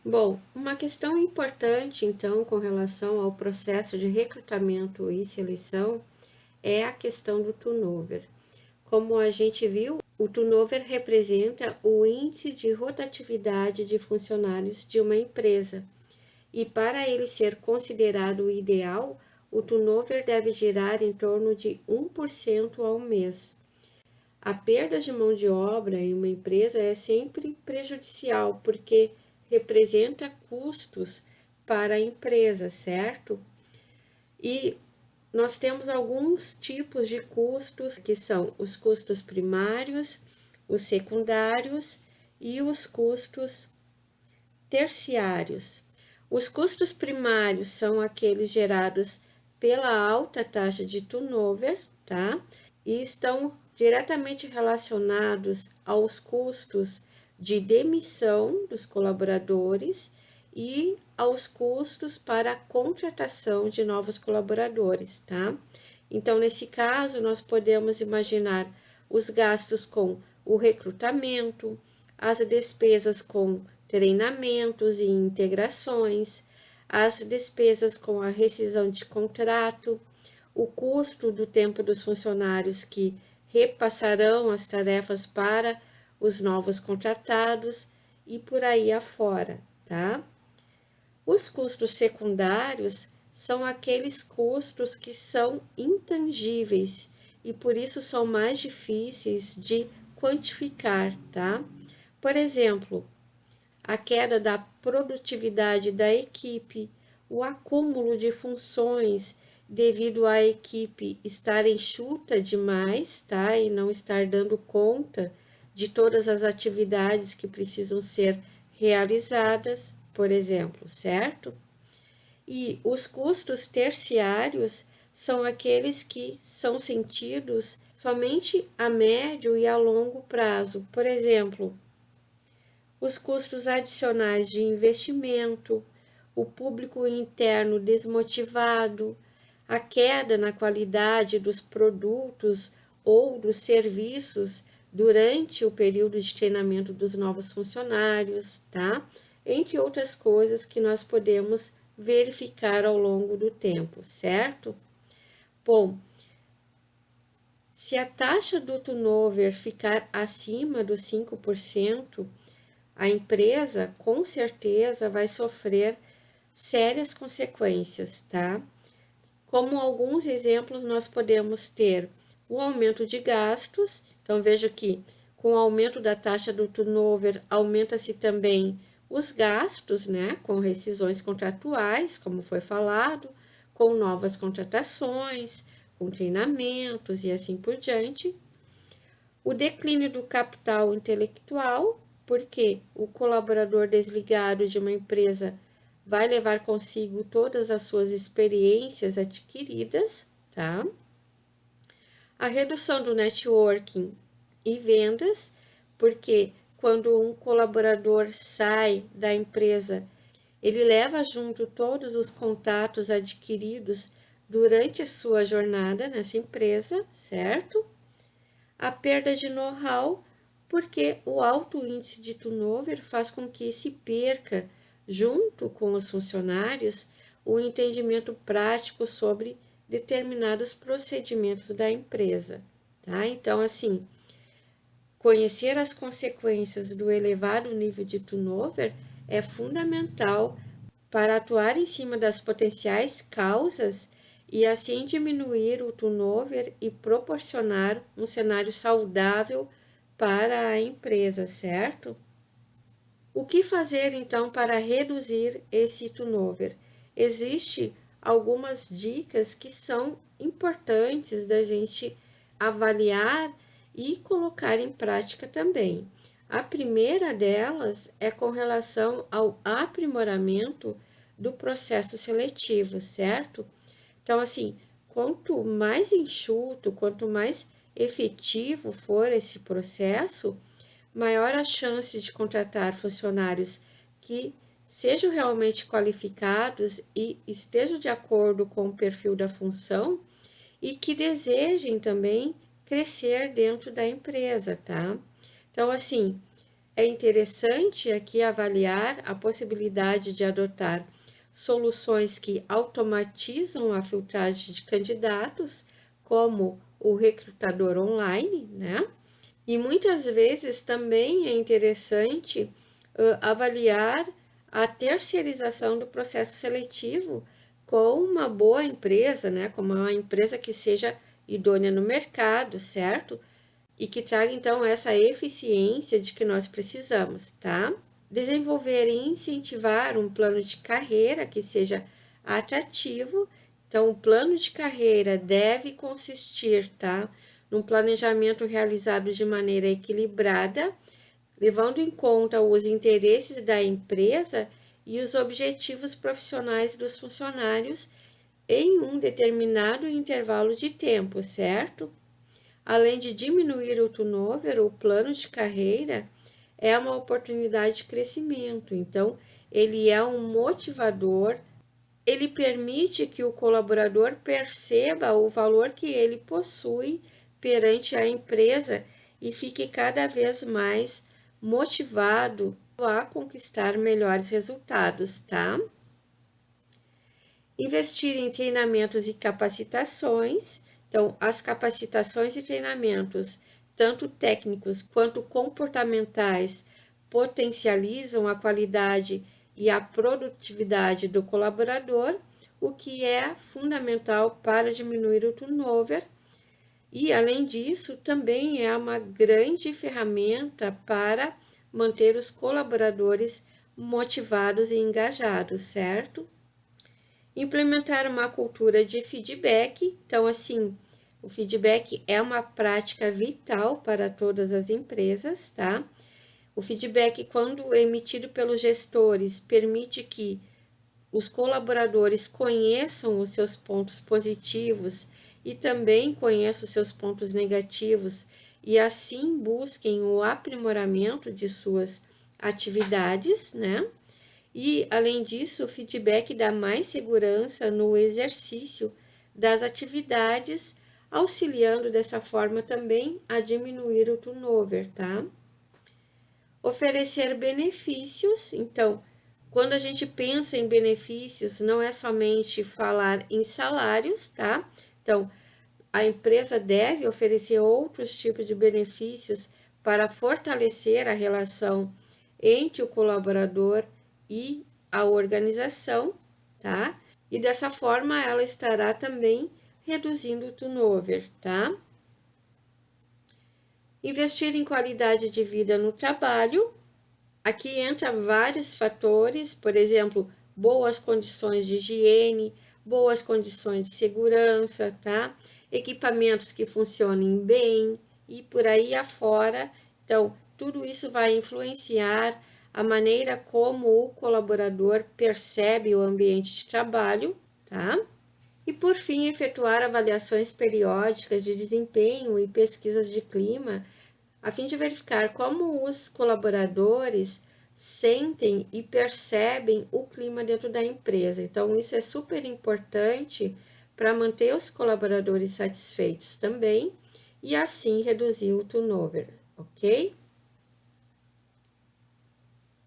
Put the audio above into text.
Bom, uma questão importante, então, com relação ao processo de recrutamento e seleção é a questão do turnover. Como a gente viu, o turnover representa o índice de rotatividade de funcionários de uma empresa. E para ele ser considerado o ideal, o turnover deve girar em torno de 1% ao mês. A perda de mão de obra em uma empresa é sempre prejudicial, porque representa custos para a empresa, certo? E nós temos alguns tipos de custos, que são os custos primários, os secundários e os custos terciários. Os custos primários são aqueles gerados pela alta taxa de turnover, tá? E estão diretamente relacionados aos custos de demissão dos colaboradores e aos custos para a contratação de novos colaboradores, tá? Então, nesse caso, nós podemos imaginar os gastos com o recrutamento, as despesas com treinamentos e integrações, as despesas com a rescisão de contrato, o custo do tempo dos funcionários que repassarão as tarefas para os novos contratados e por aí afora, tá? Os custos secundários são aqueles custos que são intangíveis e por isso são mais difíceis de quantificar, tá? Por exemplo, a queda da produtividade da equipe, o acúmulo de funções devido à equipe estar enxuta demais, tá? E não estar dando conta de todas as atividades que precisam ser realizadas, por exemplo, certo? E os custos terciários são aqueles que são sentidos somente a médio e a longo prazo. Por exemplo, os custos adicionais de investimento, o público interno desmotivado, a queda na qualidade dos produtos ou dos serviços durante o período de treinamento dos novos funcionários, tá? Entre outras coisas que nós podemos verificar ao longo do tempo, certo? Bom, se a taxa do turnover ficar acima dos 5%, a empresa com certeza vai sofrer sérias consequências, tá? Como alguns exemplos, nós podemos ter o aumento de gastos. Então, vejo que com o aumento da taxa do turnover, aumenta-se também os gastos, né? Com rescisões contratuais, como foi falado, com novas contratações, com treinamentos e assim por diante. O declínio do capital intelectual, porque o colaborador desligado de uma empresa vai levar consigo todas as suas experiências adquiridas, tá? A redução do networking e vendas, porque quando um colaborador sai da empresa, ele leva junto todos os contatos adquiridos durante a sua jornada nessa empresa, certo? A perda de know-how, porque o alto índice de turnover faz com que se perca, junto com os funcionários, o entendimento prático sobre determinados procedimentos da empresa, tá? Então, assim, conhecer as consequências do elevado nível de turnover é fundamental para atuar em cima das potenciais causas e assim diminuir o turnover e proporcionar um cenário saudável para a empresa, certo? O que fazer então para reduzir esse turnover? Existem algumas dicas que são importantes da gente avaliar e colocar em prática também. A primeira delas é com relação ao aprimoramento do processo seletivo, certo? Então, assim, quanto mais enxuto, quanto mais efetivo for esse processo, maior a chance de contratar funcionários que sejam realmente qualificados e estejam de acordo com o perfil da função e que desejem também crescer dentro da empresa, tá? Então, assim, é interessante aqui avaliar a possibilidade de adotar soluções que automatizam a filtragem de candidatos, como o recrutador online, né? E muitas vezes também é interessante avaliar a terceirização do processo seletivo com uma boa empresa, né? Como uma empresa que seja idônea no mercado, certo? E que traga então essa eficiência de que nós precisamos, tá? Desenvolver e incentivar um plano de carreira que seja atrativo. Então, o plano de carreira deve consistir, tá, num planejamento realizado de maneira equilibrada, levando em conta os interesses da empresa e os objetivos profissionais dos funcionários em um determinado intervalo de tempo, certo? Além de diminuir o turnover, o plano de carreira é uma oportunidade de crescimento. Então, ele é um motivador, ele permite que o colaborador perceba o valor que ele possui perante a empresa e fique cada vez mais motivado a conquistar melhores resultados, tá? Investir em treinamentos e capacitações. Então, as capacitações e treinamentos, tanto técnicos quanto comportamentais, potencializam a qualidade e a produtividade do colaborador, o que é fundamental para diminuir o turnover. E, além disso, também é uma grande ferramenta para manter os colaboradores motivados e engajados, certo? Implementar uma cultura de feedback. Então, assim, o feedback é uma prática vital para todas as empresas, tá? O feedback, quando emitido pelos gestores, permite que os colaboradores conheçam os seus pontos positivos e também conheçam os seus pontos negativos e assim busquem o aprimoramento de suas atividades, né? E, além disso, o feedback dá mais segurança no exercício das atividades, auxiliando dessa forma também a diminuir o turnover, tá? Oferecer benefícios. Então, quando a gente pensa em benefícios, não é somente falar em salários, tá? Então, a empresa deve oferecer outros tipos de benefícios para fortalecer a relação entre o colaborador e a organização, tá? E dessa forma ela estará também reduzindo o turnover, tá? Investir em qualidade de vida no trabalho. Aqui entra vários fatores, por exemplo, boas condições de higiene, boas condições de segurança, tá? Equipamentos que funcionem bem e por aí afora. Então, tudo isso vai influenciar a maneira como o colaborador percebe o ambiente de trabalho, tá? E por fim, efetuar avaliações periódicas de desempenho e pesquisas de clima, a fim de verificar como os colaboradores sentem e percebem o clima dentro da empresa. Então, isso é super importante para manter os colaboradores satisfeitos também e assim reduzir o turnover, ok?